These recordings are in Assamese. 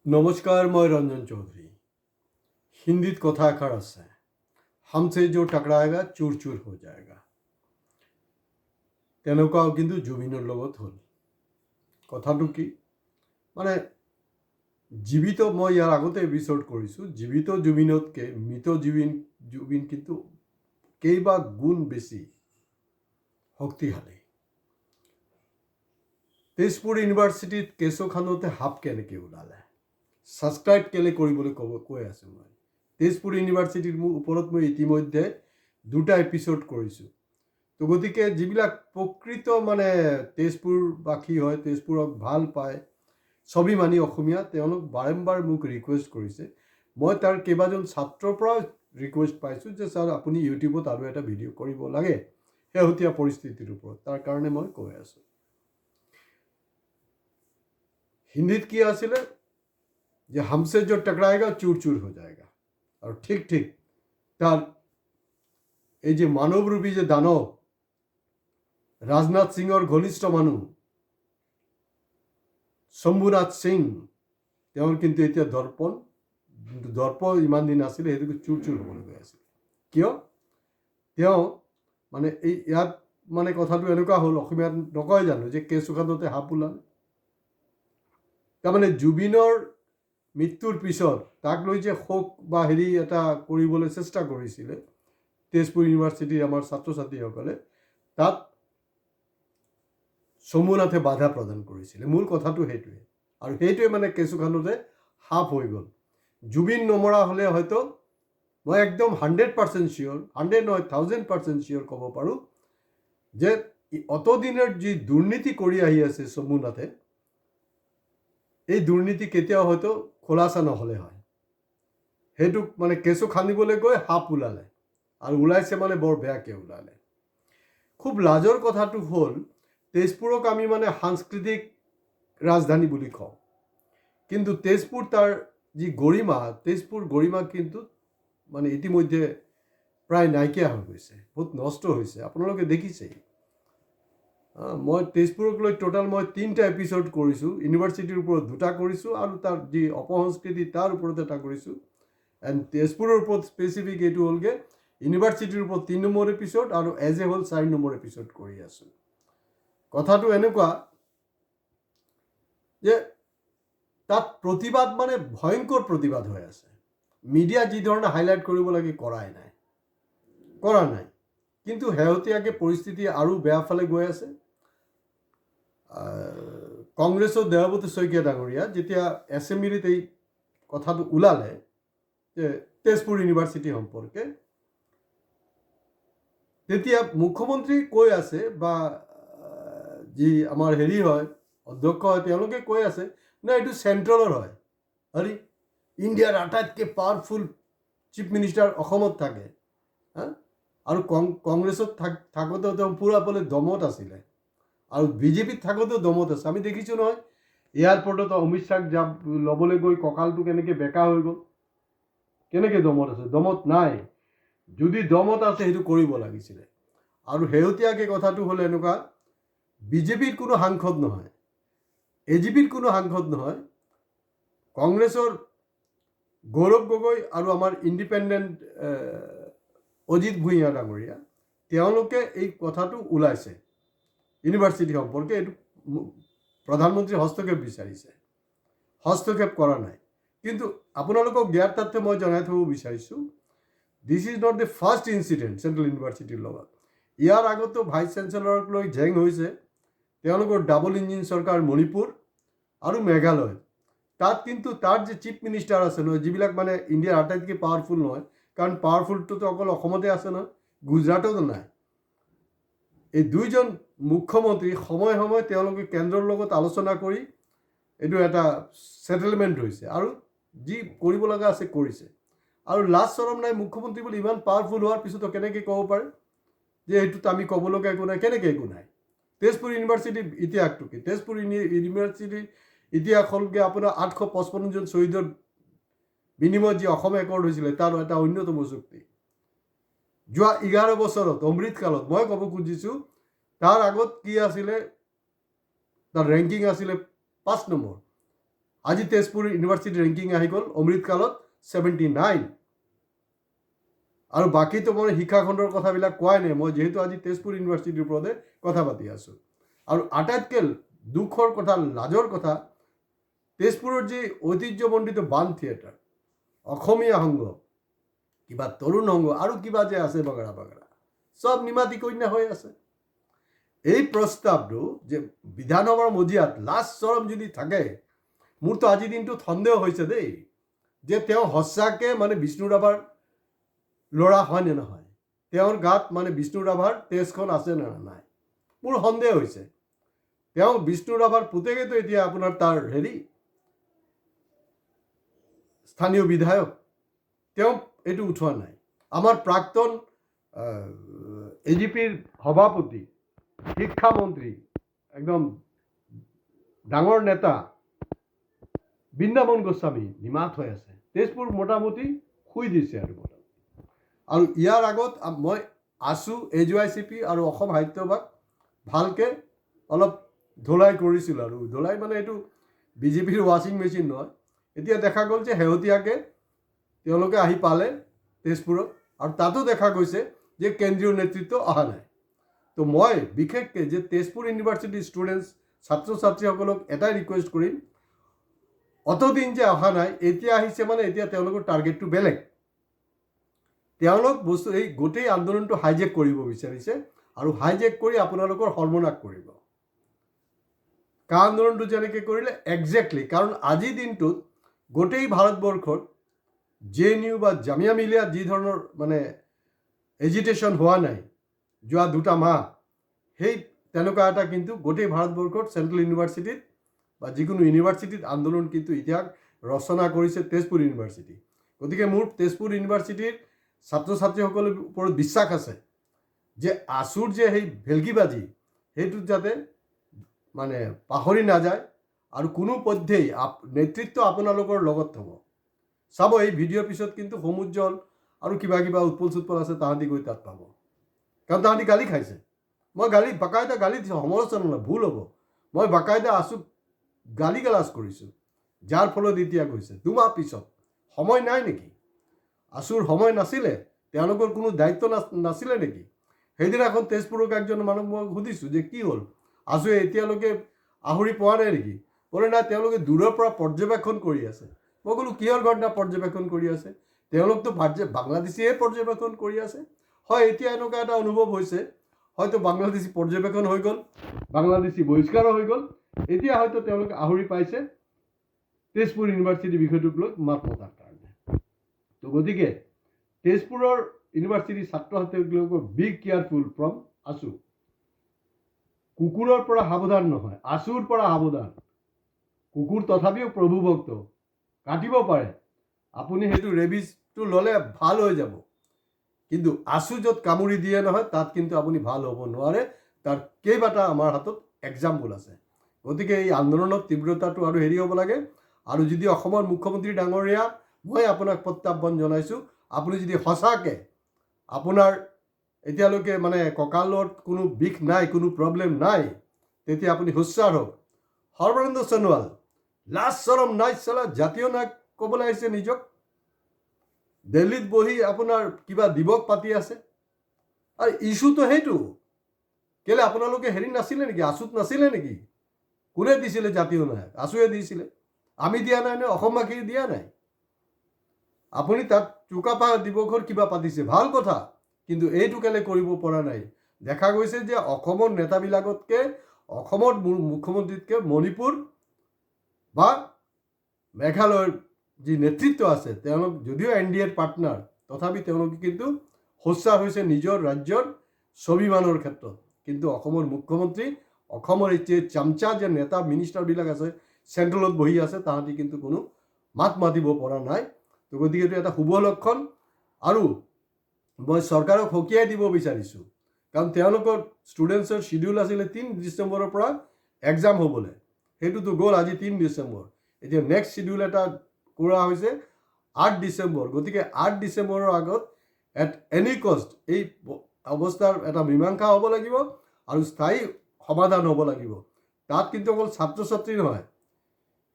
नमस्कार, मैं रंजन चौधरी। हिंदीत कथा एषार আছে, हमसे जो टकराएगा चूर चूर हो जाएगा। তেনেকুৱাও কিন্তু জুবিনৰ লগত হ'ল। কথাটো কি মানে জীৱিত, মই ইয়াৰ আগতে এপিছ'ড কৰিছোঁ, জীৱিত জুবিনতকৈ মৃত জুবিন কিন্তু কেইবা গুণ বেছি শক্তিশালী। তেজপুৰ ইউনিভাৰ্চিটিত কেঁচুখানোতে সাপ কেনেকৈ ওলালে, ছাবস্ক্ৰাইব কেলে কৰিবলৈ কৈ আছোঁ মই। তেজপুৰ ইউনিভাৰ্চিটিৰ ওপৰত মই ইতিমধ্যে 2টা এপিছ'ড কৰিছোঁ। তো গতিকে যিবিলাক প্ৰকৃত মানে তেজপুৰবাসী হয়, তেজপুৰক ভাল পায়, স্বাভিমানী অসমীয়া, তেওঁলোক বাৰম্বাৰ মোক ৰিকুৱেষ্ট কৰিছে। মই তাৰ কেইবাজন ছাত্ৰৰ পৰাও ৰিকুৱেষ্ট পাইছোঁ যে ছাৰ আপুনি ইউটিউবত আৰু এটা ভিডিঅ' কৰিব লাগে শেহতীয়া পৰিস্থিতিৰ ওপৰত। তাৰ কাৰণে মই কৈ আছোঁ। হিন্দীত কি আছিলে যে हमसे जो टकराएगा चूर चूर हो जाएगा। और ठीक ठीक তার এই যে মানৱৰূপী যে দানৱ ৰাজনাথ সিঙৰ ঘনিষ্ঠ মানুহ শম্ভুনাথ সিং, তেওঁৰ কিন্তু এতিয়া দৰ্প ইমান দিন আছিলে, সেইটোকে চুৰ চুৰ হ'বলৈ গৈ আছিল। কিয়? তেওঁ মানে এই ইয়াত মানে কথাটো এনেকুৱা হ'ল, অসমীয়াত নকয় জানো যে কেঁচুখানোতে সাপ ওলালে। তাৰমানে জুবিনৰ মৃত্যুৰ পিছত তাক লৈ যে শোক বা হেৰি এটা কৰিবলৈ চেষ্টা কৰিছিলে তেজপুৰ ইউনিভাৰ্চিটিৰ আমাৰ ছাত্ৰ ছাত্ৰীসকলে, তাত শম্ভুনাথে বাধা প্ৰদান কৰিছিলে। মূল কথাটো সেইটোৱে, আৰু সেইটোৱে মানে কেঁচুখানোতে সাপ হৈ গ'ল। জুবিন নমৰা হ'লে হয়তো মই একদম 100% চিয়'ৰ, 100 নহয় 1000% চিয়'ৰ ক'ব পাৰোঁ যে অতদিনৰ যি দুৰ্নীতি কৰি আহি আছে শম্ভুনাথে, এই দুৰ্নীতি কেতিয়াও হয়তো খোলাচা নহ'লে হয়। সেইটোক মানে কেঁচু খান্দিবলৈ গৈ সাপ ওলালে, আৰু ওলাইছে মানে বৰ বেয়াকৈ ওলালে। খুব লাজৰ কথাটো হ'ল, তেজপুৰক আমি মানে সাংস্কৃতিক ৰাজধানী বুলি কওঁ, কিন্তু তেজপুৰ তাৰ যি গৰিমা, তেজপুৰ গৰিমা কিন্তু মানে ইতিমধ্যে প্ৰায় নাইকিয়া হৈ গৈছে, বহুত নষ্ট হৈছে। আপোনালোকে দেখিছেই। মই তেজপুৰক লৈ টোটাল মই 3টা এপিছ'ড কৰিছোঁ। ইউনিভাৰ্চিটিৰ ওপৰত 2টা কৰিছোঁ, আৰু তাৰ যি অপসংস্কৃতি তাৰ ওপৰত এটা কৰিছোঁ। এণ্ড তেজপুৰৰ ওপৰত স্পেচিফিক এইটো হ'লগৈ ইউনিভাৰ্চিটিৰ ওপৰত 3 নম্বৰ এপিছ'ড, আৰু এজ এ হ'ল 4 নম্বৰ এপিছ'ড কৰি আছোঁ। কথাটো এনেকুৱা যে তাত প্ৰতিবাদ মানে ভয়ংকৰ প্ৰতিবাদ হৈ আছে। মিডিয়া যি ধৰণে হাইলাইট কৰিব লাগে কৰা নাই। কিন্তু শেহতীয়াকৈ পৰিস্থিতি আৰু বেয়া ফালে গৈ আছে। কংগ্ৰেছৰ দেৱব্ৰত শইকীয়া ডাঙৰীয়া যেতিয়া এছেম্বলিত এই কথাটো ওলালে যে তেজপুৰ ইউনিভাৰ্চিটি সম্পৰ্কে, তেতিয়া মুখ্যমন্ত্ৰী কৈ আছে বা যি আমাৰ হেৰি হয় অধ্যক্ষ হয়, তেওঁলোকে কৈ আছে না এইটো চেণ্ট্ৰেলৰ হয়। হেৰি ইণ্ডিয়াৰ আটাইতকৈ পাৱাৰফুল চিফ মিনিষ্টাৰ অসমত থাকে, আৰু কংগ্ৰেছত থাকোঁতেও তেওঁ পূৰাপূৰি দমত আছিলে, আৰু বিজেপিত থাকোঁতেও দমত আছে। আমি দেখিছোঁ নহয়, এয়াৰপৰ্টত অমিত শ্বাহক ল'বলৈ গৈ কঁকালটো কেনেকৈ বেকা হৈ গ'ল। কেনেকৈ দমত আছে? দমত নাই। যদি দমত আছে সেইটো কৰিব লাগিছিলে। আৰু শেহতীয়াকৈ কথাটো হ'ল এনেকুৱা, বিজেপিৰ কোনো সাংসদ নহয়, এজিপিৰ কোনো সাংসদ নহয়, কংগ্ৰেছৰ গৌৰৱ গগৈ আৰু আমাৰ ইণ্ডিপেণ্ডেণ্ট অজিত ভূঞা ডাঙৰীয়া, তেওঁলোকে এই কথাটো ওলাইছে ইউনিভাৰ্চিটি সম্পৰ্কে। এইটো প্ৰধানমন্ত্ৰীৰ হস্তক্ষেপ বিচাৰিছে, হস্তক্ষেপ কৰা নাই। কিন্তু আপোনালোকক জ্ঞাতাৰ্থে মই জনাই থ'ব বিচাৰিছোঁ, this is not the first incident central ইউনিভাৰ্চিটিৰ লগত। ইয়াৰ আগতো ভাইচ চেঞ্চেলৰক লৈ জেং হৈছে। তেওঁলোকৰ ডাবল ইঞ্জিন চৰকাৰ মণিপুৰ আৰু মেঘালয়, তাত কিন্তু তাৰ যে চিফ মিনিষ্টাৰ আছে নহয়, যিবিলাক মানে ইণ্ডিয়াৰ আটাইতকৈ পাৱাৰফুল নহয়, কাৰণ পাৱাৰফুলটোতো অকল অসমতে আছে নহয়, গুজৰাটতো নাই। এই দুইজন মুখ্যমন্ত্ৰী সময়ে সময়ে তেওঁলোকে কেন্দ্ৰৰ লগত আলোচনা কৰি এইটো এটা ছেটেলমেণ্ট হৈছে, আৰু যি কৰিব লগা আছে কৰিছে। আৰু লাজ চৰম নাই, মুখ্যমন্ত্ৰী বুলি ইমান পাৱাৰফুল হোৱাৰ পিছতো কেনেকৈ ক'ব পাৰে যে এইটোত আমি ক'ব লগা একো নাই? কেনেকৈ একো নাই? তেজপুৰ ইউনিভাৰ্চিটিৰ ইতিহাসটো কি? তেজপুৰ ইউনিভাৰ্চিটিৰ ইতিহাস হ'লগৈ আপোনাৰ 855 জন শ্বহীদৰ বিনিময়ত যি অসম একৰ্ড হৈছিলে, তাৰ এটা অন্যতম চুক্তি। যোৱা 11 বছৰত অমৃতকালত মই ক'ব খুজিছোঁ, তাৰ আগত কি আছিলে, তাৰ ৰেংকিং আছিলে 5 নম্বৰ, আজি তেজপুৰ ইউনিভাৰ্চিটি ৰেংকিং আহি গ'ল অমৃতকালত 79 আৰু বাকীতো মই শিক্ষাখণ্ডৰ কথাবিলাক কোৱাই নাই মই যিহেতু আজি তেজপুৰ ইউনিভাৰ্চিটিৰ ওপৰতে কথা পাতি আছোঁ আৰু আটাইতকৈ দুখৰ কথা লাজৰ কথা তেজপুৰৰ যি ঐতিহ্যমণ্ডিত বাণ থিয়েটাৰ অসমীয়া সংঘ কিবা তৰুণ সংঘ আৰু কিবা যে আছে বাগৰা বাগৰা সব নিমাতী কন্যা হৈ আছে এই প্ৰস্তাৱটো যে বিধানসভাৰ মজিয়াত লাষ্ট চৰম যদি থাকে মোৰতো আজিৰ দিনটোত সন্দেহ হৈছে দেই যে তেওঁ সঁচাকৈ মানে বিষ্ণু ৰাভাৰ ল'ৰা হয় নে নহয় তেওঁৰ গাত মানে বিষ্ণু ৰাভাৰ তেজখন আছে নে নাই মোৰ সন্দেহ হৈছে তেওঁ বিষ্ণু ৰাভাৰ পুতেকেতো এতিয়া আপোনাৰ তাৰ স্থানীয় বিধায়ক তেওঁ এইটো উঠোৱা নাই আমাৰ প্ৰাক্তন এজিপিৰ সভাপতি শিক্ষামন্ত্ৰী একদম ডাঙৰ নেতা বৃন্দাবন গোস্বামী নিমাত হৈ আছে তেজপুৰ মোটামুটি শুই দিছে আৰু ইয়াৰ আগত মই আছু AJYCP আৰু অসম সাহিত্য সভাক ভালকৈ অলপ ধোলাই কৰিছিলোঁ আৰু ধোলাই মানে এইটো বিজেপিৰ ৱাশ্বিং মেচিন নহয় এতিয়া দেখা গ'ল যে শেহতীয়াকৈ তেওঁলোকে আহি পালে তেজপুৰত আৰু তাতো দেখা গৈছে যে কেন্দ্ৰীয় নেতৃত্ব অহা নাই তো মই বিশেষকৈ যে তেজপুৰ ইউনিভাৰ্চিটিৰ ষ্টুডেণ্টছ ছাত্ৰ ছাত্ৰীসকলক এটাই ৰিকুৱেষ্ট কৰিম অতদিন যে অহা নাই এতিয়া আহিছে মানে এতিয়া তেওঁলোকৰ টাৰ্গেটটো বেলেগ তেওঁলোক বস্তু এই গোটেই আন্দোলনটো হাইজেক কৰিব বিচাৰিছে আৰু হাইজেক কৰি আপোনালোকৰ সৰ্বনাশ কৰিব কা আন্দোলনটো যেনেকৈ কৰিলে একজেক্টলি কাৰণ আজিৰ দিনটোত গোটেই ভাৰতবৰ্ষত JNU বা জামিয়া মিলিয়া যি ধৰণৰ মানে এজিটেশ্যন হোৱা নাই যোৱা 2 মাহ সেই তেনেকুৱা এটা কিন্তু গোটেই ভাৰতবৰ্ষত চেণ্ট্ৰেল ইউনিভাৰ্চিটিত বা যিকোনো ইউনিভাৰ্চিটিত আন্দোলন কিন্তু ইতিহাস ৰচনা কৰিছে তেজপুৰ ইউনিভাৰ্চিটি গতিকে মোৰ তেজপুৰ ইউনিভাৰ্চিটিৰ ছাত্ৰ ছাত্ৰীসকলৰ ওপৰত বিশ্বাস আছে যে আছুৰ যে সেই ভেলকিবাজি সেইটোত যাতে মানে পাহৰি নাযায় আৰু কোনো পধ্যেই নেতৃত্ব আপোনালোকৰ লগত হ'ব চাব এই ভিডিঅ'ৰ পিছত কিন্তু সমুজ্জ্বল আৰু কিবা কিবা উৎপল চুৎপল আছে তাহাঁতি গৈ তাত পাব কাৰণ তাহাঁতি গালি খাইছে মই বাকাইদা গালি দিছোঁ সমালোচনা নহয় ভুল হ'ব মই বাকাইদা আছুক গালি গালাজ কৰিছোঁ যাৰ ফলত এতিয়া গৈছে 2 মাহ পিছত সময় নাই নেকি আছুৰ সময় নাছিলে তেওঁলোকৰ কোনো দায়িত্ব নাছিলে নেকি সেইদিনাখন তেজপুৰক একজন মানুহ মই সুধিছোঁ যে কি হ'ল আছুৱে এতিয়ালৈকে আহৰি পোৱা নাই নেকি বোলে নাই তেওঁলোকে দূৰৰ পৰা পৰ্যবেক্ষণ কৰি আছে মই ক'লো কিহৰ ঘটনা পৰ্যবেক্ষণ কৰি আছে তেওঁলোকতো বাংলাদেশীয়ে পৰ্যবেক্ষণ কৰি আছে হয় এতিয়া এনেকুৱা এটা অনুভৱ হৈছে হয়তো বাংলাদেশী পৰ্যবেক্ষণ হৈ গ'ল বাংলাদেশী বহিষ্কাৰ হৈ গ'ল এতিয়া হয়তো তেওঁলোকে আহৰি পাইছে তেজপুৰ ইউনিভাৰ্চিটিৰ বিষয়টোক লৈ মাত মতাৰ কাৰণে তো গতিকে তেজপুৰৰ ইউনিভাৰ্চিটিৰ ছাত্ৰ ছাত্ৰীসকলক বি কেয়াৰফুল ফ্ৰম আছু কুকুৰৰ পৰা সাৱধান নহয় আছুৰ পৰা সাৱধান কুকুৰ তথাপিও প্ৰভু ভক্ত কাটিব পাৰে আপুনি সেইটো ৰেবিজটো ল'লে ভাল হৈ যাব কিন্তু আছু য'ত কামুৰি দিয়ে নহয় তাত কিন্তু আপুনি ভাল হ'ব নোৱাৰে তাৰ কেইবাটা আমাৰ হাতত এক্সাম্পল আছে গতিকে এই আন্দোলনৰ তীব্ৰতাটো আৰু হ'ব লাগে আৰু যদি অসমৰ মুখ্যমন্ত্ৰী ডাঙৰীয়া মই আপোনাক প্ৰত্যাহ্বান জনাইছোঁ আপুনি যদি সঁচাকৈ আপোনাৰ এতিয়ালৈকে মানে কঁকালত কোনো বিষ নাই কোনো প্ৰব্লেম নাই তেতিয়া আপুনি হুঁচিয়াৰ হওক সৰ্বানন্দ সোণোৱাল লাষ্ট চৰম নাই চলা জাতীয় নায়ক ক'বলৈ আহিছে নিজক দিল্লীত বহি আপোনাৰ কিবা দিৱস পাতি আছে আৰু ইছ্যুটো সেইটো কেলে আপোনালোকে নাছিলে নেকি আছুত নাছিলে নেকি কোনে দিছিলে জাতীয় নায়ক আছুৱে দিছিলে আমি দিয়া নাই নে অসমবাসীয়ে দিয়া নাই আপুনি তাত চুকাফা দিৱসৰ কিবা পাতিছে ভাল কথা কিন্তু এইটো কেলে কৰিব পৰা নাই দেখা গৈছে যে অসমৰ নেতাবিলাকতকৈ অসমৰ মুখ্যমন্ত্ৰীতকৈ মণিপুৰ বা মেঘালয়ৰ যি নেতৃত্ব আছে তেওঁলোক যদিও NDAৰ পাৰ্টনাৰ তথাপি তেওঁলোকে কিন্তু সোচ্চাৰ হৈছে নিজৰ ৰাজ্যৰ স্বাভিমানৰ ক্ষেত্ৰত কিন্তু অসমৰ মুখ্যমন্ত্ৰী অসমৰ এই চামচা যে নেতা মিনিষ্টাৰবিলাক আছে চেণ্ট্ৰেলত বহি আছে তাহাঁতি কিন্তু কোনো মাত মাতিব পৰা নাই তো গতিকে এইটো এটা শুভ লক্ষণ আৰু মই চৰকাৰক সকীয়াই দিব বিচাৰিছোঁ কাৰণ তেওঁলোকৰ ষ্টুডেণ্টছৰ শিডিউল আছিলে 3 ডিচেম্বৰৰ পৰা এক্সাম হ'বলৈ সেইটোতো গ'ল আজি 3 ডিচেম্বৰ এতিয়া নেক্সট শিডিউল এটা কৰা হৈছে 8 ডিচেম্বৰ গতিকে 8 ডিচেম্বৰৰ আগত এট এনি কষ্ট এই অৱস্থাৰ এটা মীমাংসা হ'ব লাগিব আৰু স্থায়ী সমাধান হ'ব লাগিব তাত কিন্তু অকল ছাত্ৰ ছাত্ৰী নহয়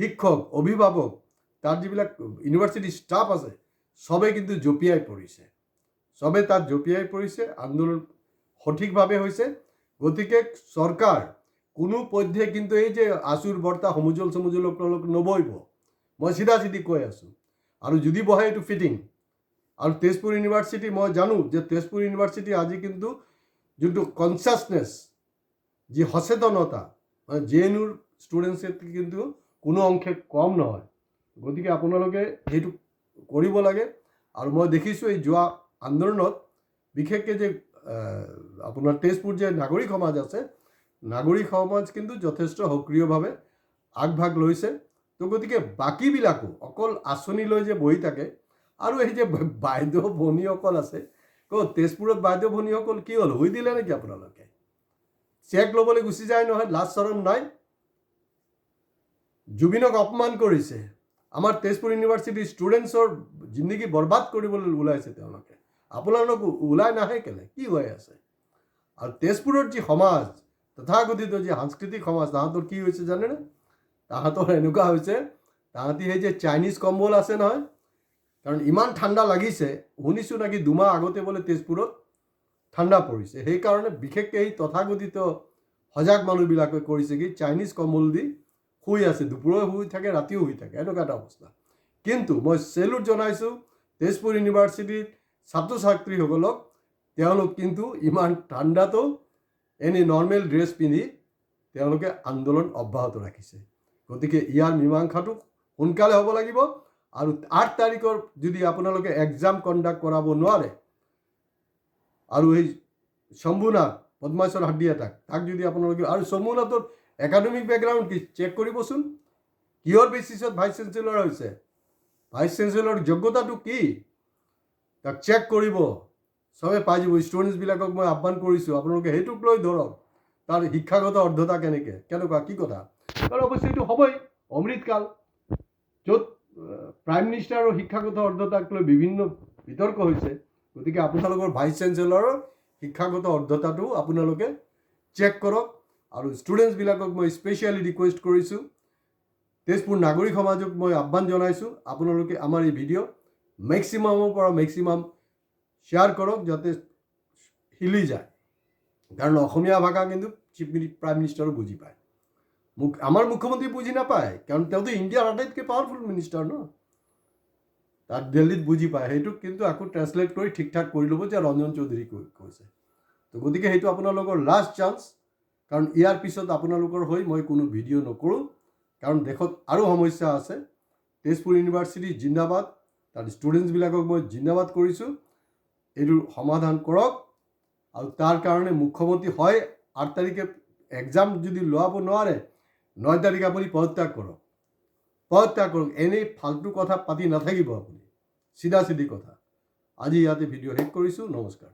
শিক্ষক অভিভাৱক তাৰ যিবিলাক ইউনিভাৰ্চিটি ষ্টাফ আছে চবে কিন্তু জঁপিয়াই পৰিছে, চবে তাত জঁপিয়াই পৰিছে। আন্দোলন সঠিকভাৱে হৈছে। গতিকে চৰকাৰ কোনো পধ্যে কিন্তু এই যে আচুৰ বৰ্তা সমুজল চমুজল নবহিব, মই চিধা কৈ আছোঁ। আৰু যদি বহে এইটো ফিটিং। আৰু তেজপুৰ ইউনিভাৰ্চিটি মই জানো যে তেজপুৰ ইউনিভাৰ্চিটি আজি কিন্তু যোনটো কনচিয়াছনেছ, যি সচেতনতা, মানে JNUৰ ষ্টুডেণ্টছে কিন্তু কোনো অংশে কম নহয়। গতিকে আপোনালোকে সেইটো কৰিব লাগে। আৰু মই দেখিছোঁ এই যোৱা আন্দোলনত বিশেষকৈ যে আপোনাৰ তেজপুৰ যে নাগৰিক সমাজ আছে, নাগৰিক সমাজ কিন্তু যথেষ্ট সক্ৰিয়ভাৱে আগভাগ লৈছে। তো গতিকে বাকীবিলাকো অকল আঁচনি লৈ যে বহি থাকে, আৰু এই যে বাইদেউ ভনীসকল আছে, তেজপুৰত বাইদেউ ভনীসকল কি হ'ল, শুই দিলে নেকি আপোনালোকে? চেক ল'বলৈ গুচি যায় নহয়, লাজ চৰম নাই? জুবিনক অপমান কৰিছে, আমাৰ তেজপুৰ ইউনিভাৰ্চিটিৰ ষ্টুডেণ্টছৰ জিন্দগী বৰবাদ কৰিবলৈ ওলাইছে তেওঁলোকে। আপোনালোক ওলাই নাহে কেলে? কি হৈ আছে? আৰু তেজপুৰৰ যি সমাজ, তথাকথিত যি সাংস্কৃতিক সমাজ, তাহাঁতৰ কি হৈছে জানেনে? তাহাঁতৰ এনেকুৱা হৈছে, তাহাঁতি সেই যে চাইনিজ কম্বল আছে নহয়, কাৰণ ইমান ঠাণ্ডা লাগিছে, শুনিছোঁ নাকি 2 মাহ আগতে বোলে তেজপুৰত ঠাণ্ডা পৰিছে। সেইকাৰণে বিশেষকৈ এই তথাকথিত সজাগ মানুহবিলাকে কৰিছে কি, চাইনিজ কম্বল দি শুই আছে, দুপৰীয়াও শুই থাকে, ৰাতিও শুই থাকে, এনেকুৱা এটা অৱস্থা। কিন্তু মই চেলুট জনাইছোঁ তেজপুৰ ইউনিভাৰ্চিটিৰ ছাত্ৰ ছাত্ৰীসকলক, তেওঁলোক কিন্তু ইমান ঠাণ্ডাতো এনেই নৰ্মেল ড্ৰেছ পিন্ধি তেওঁলোকে আন্দোলন অব্যাহত ৰাখিছে। গতিকে ইয়াৰ মীমাংসাটো সোনকালে হ'ব লাগিব। আৰু 8 তাৰিখৰ যদি আপোনালোকে এক্সাম কণ্ডাক্ট কৰাব নোৱাৰে, আৰু এই শম্ভুনাথ পদ্মাশ্বৰ হাডিয়া তাক যদি আপোনালোকে, আৰু শম্ভুনাথৰ একাডেমিক বেকগ্ৰাউণ্ড কি চেক কৰিবচোন, কিহৰ বেচিছত ভাইচ চেঞ্চেলৰ হৈছে, ভাইচ চেঞ্চেলৰ যোগ্যতাটো কি, তাক চেক কৰিব, চবে পাই যাব। ষ্টুডেণ্টছবিলাকক মই আহ্বান কৰিছোঁ, আপোনালোকে সেইটোক লৈ ধৰক, তাৰ শিক্ষাগত অৰ্হতা কেনেকুৱা কি কথা। কাৰণ অৱশ্যে এইটো হ'বই অমৃতকাল, য'ত প্ৰাইম মিনিষ্টাৰৰ শিক্ষাগত অৰ্হতাক লৈ বিভিন্ন বিতৰ্ক হৈছে। গতিকে আপোনালোকৰ ভাইচ চেঞ্চেলৰৰ শিক্ষাগত অৰ্হতাটো আপোনালোকে চেক কৰক। আৰু ষ্টুডেণ্টছবিলাকক মই স্পেচিয়েলি ৰিকুৱেষ্ট কৰিছোঁ, তেজপুৰ নাগৰিক সমাজক মই আহ্বান জনাইছোঁ, আপোনালোকে আমাৰ এই ভিডিঅ' মেক্সিমামৰ পৰা মেক্সিমাম শ্বেয়াৰ কৰক, যাতে হিলি যায়। কাৰণ অসমীয়া ভাষা কিন্তু চিফ প্ৰাইম মিনিষ্টাৰো বুজি পায়, আমাৰ মুখ্যমন্ত্ৰী বুজি নাপায়, কাৰণ তেওঁতো ইণ্ডিয়াৰ আটাইতকৈ পাৱাৰফুল মিনিষ্টাৰ ন, তাত দিল্লীত বুজি পায়। সেইটোক কিন্তু আকৌ ট্ৰেঞ্চলেট কৰি ঠিক ঠাক কৰি ল'ব যে ৰঞ্জন চৌধুৰী কৈছে। তো গতিকে সেইটো আপোনালোকৰ লাষ্ট চান্স, কাৰণ ইয়াৰ পিছত আপোনালোকৰ হৈ মই কোনো ভিডিঅ' নকৰোঁ, কাৰণ দেশত আৰু সমস্যা আছে। তেজপুৰ ইউনিভাৰ্চিটি জিন্দাবাদ, তাৰ ষ্টুডেণ্টছবিলাকক মই জিন্দাবাদ কৰিছোঁ, এইটোৰ সমাধান কৰক। আৰু তাৰ কাৰণে মুখ্যমন্ত্ৰী হয় 8 তাৰিখে এক্সাম যদি লোৱাব নোৱাৰে, 9 তাৰিখে আপুনি পদত্যাগ কৰক, এনেই ফাল্টু কথা পাতি নাথাকিব আপুনি, চিধা কথা। আজি ইয়াতে ভিডিঅ' শেষ কৰিছোঁ, নমস্কাৰ।